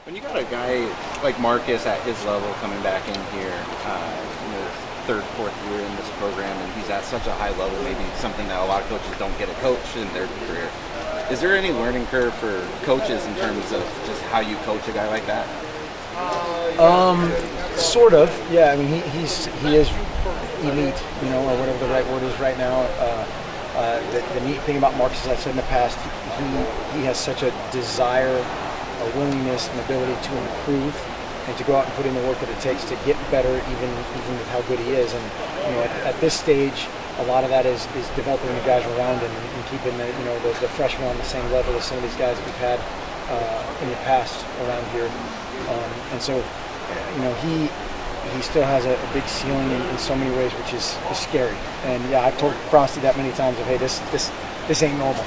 When you got a guy like Marcus at his level coming back in here, in his third, fourth year in this program, and he's at such a high level, maybe something that a lot of coaches don't get a coach in their career. Is there any learning curve for coaches in terms of just how you coach a guy like that? Sort of, yeah. I mean, he is elite, or whatever the right word is right now. The neat thing about Marcus, as I've said in the past, he has such a desire, a willingness, and ability to improve and to go out and put in the work that it takes to get better, even with how good he is. And at this stage, a lot of that is developing the guys around him and keeping the freshmen on the same level as some of these guys that we've had in the past around here. And so, he still has a big ceiling in so many ways, which is scary. And yeah, I've told Frosty that many times of, hey, this ain't normal.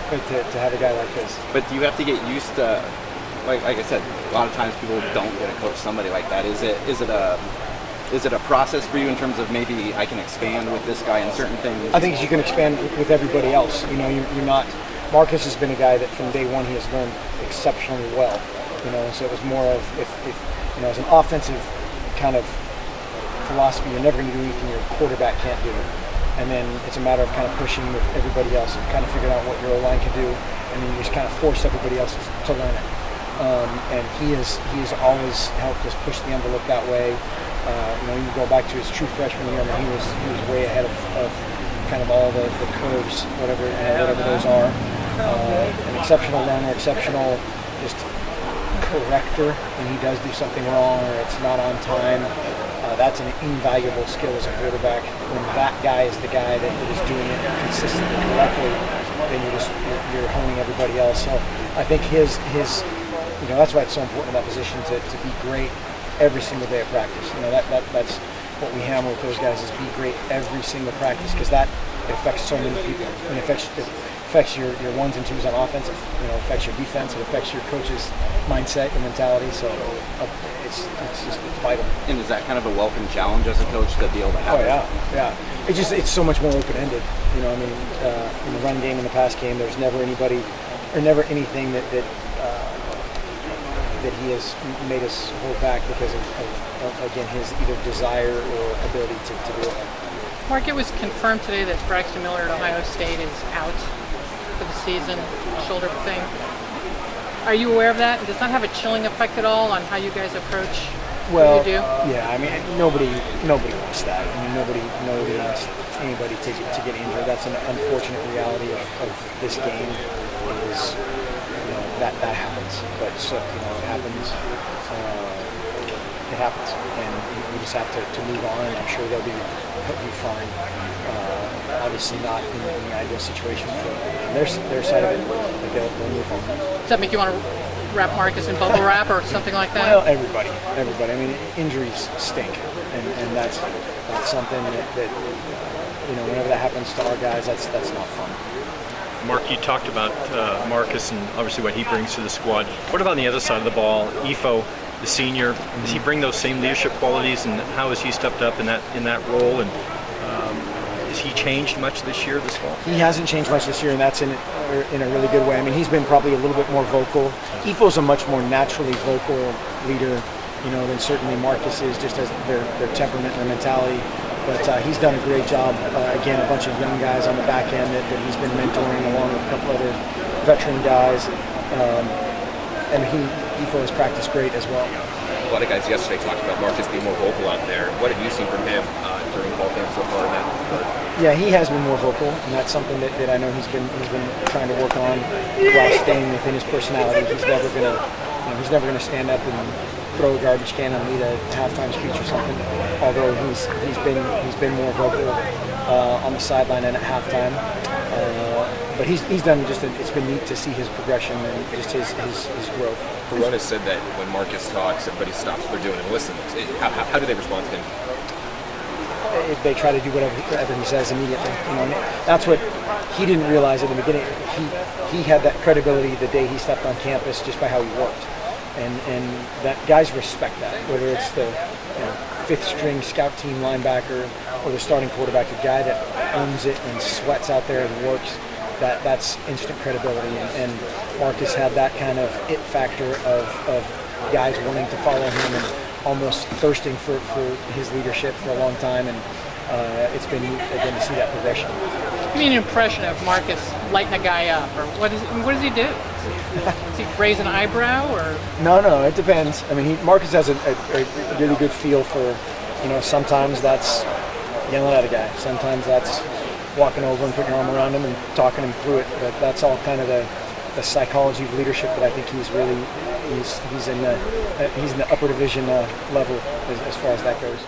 But to have a guy like this. But do you have to get used to, like I said, a lot of times people don't get to coach somebody like that. Is it a process for you in terms of maybe I can expand with this guy in certain things? I think you can expand with everybody else. You're not. Marcus has been a guy that from day one he has learned exceptionally well. So it was more of if as an offensive kind of philosophy, you're never going to do anything your quarterback can't do. And then it's a matter of kind of pushing with everybody else and kind of figuring out what your O-line can do, and then you just kind of force everybody else to learn it. And he has always helped us push the envelope that way. You go back to his true freshman year, he was way ahead of kind of all the curves, whatever those are. An exceptional learner, exceptional just corrector when he does do something wrong or it's not on time. That's an invaluable skill as a quarterback. When that guy is the guy that is doing it consistently correctly, then you're honing everybody else. So I think his that's why it's so important in that position to be great every single day of practice. That's what we hammer with those guys is be great every single practice, because that affects so many people. It affects your ones and twos on offense. It affects your defense. It affects your coach's mindset and mentality. So it's just vital. And is that kind of a welcome challenge as a coach to be able to have? Oh yeah. It's so much more open-ended. In the run game and the pass game, there's never anybody or never anything that he has made us hold back because of again his either desire or ability to do it. Mark, it was confirmed today that Braxton Miller at Ohio State is out for the season, shoulder thing. Are you aware of that? Does that have a chilling effect at all on how you guys approach what you do? Yeah, I mean, nobody wants that. I mean, nobody wants anybody to get injured. That's an unfortunate reality of this game. Is that happens, but it happens. It happens, and we just have to move on. And I'm sure they'll be fine. Obviously, not in the ideal situation for their side of it, but they'll move on. Does that make you want to wrap Marcus in bubble wrap or something like that? Well, everybody. I mean, injuries stink, and that's something that whenever that happens to our guys, that's not fun. Mark, you talked about Marcus and obviously what he brings to the squad. What about on the other side of the ball, Ifo, the senior? Does he bring those same leadership qualities, and how has he stepped up in that role? And has he changed much this fall? He hasn't changed much this year, and that's in a really good way. I mean, he's been probably a little bit more vocal. Ifo's a much more naturally vocal leader, than certainly Marcus is, just as their temperament and their mentality. But he's done a great job. Again, a bunch of young guys on the back end that he's been mentoring along with a couple other veteran guys. And Ifo has practiced great as well. A lot of guys yesterday talked about Marcus being more vocal out there. What have you seen from him during fall camp so far in that regard? Yeah, he has been more vocal, and that's something that I know he's been trying to work on while staying within his personality. He's never gonna stand up and throw a garbage can and lead a halftime speech or something. Although he's been more vocal on the sideline and at halftime. But he's done it's been neat to see his progression and just his growth. Corona said that when Marcus talks, everybody stops what they're doing and listens. How do they respond to him? They try to do whatever he says immediately. That's what he didn't realize at the beginning. He had that credibility the day he stepped on campus just by how he worked. And that guys respect that, whether it's the fifth string scout team linebacker or the starting quarterback, a guy that owns it and sweats out there and works. that's instant credibility. And Marcus had that kind of it factor of guys wanting to follow him and almost thirsting for his leadership for a long time. And it's been again to see that progression. Give me an impression of Marcus lighting a guy up, or what does he do? Does he raise an eyebrow, or? No, it depends. I mean, Marcus has a really good feel for, sometimes that's yelling at a guy. Sometimes that's walking over and putting your arm around him and talking him through it. But that's all kind of the psychology of leadership that I think he's in the upper division level as far as that goes.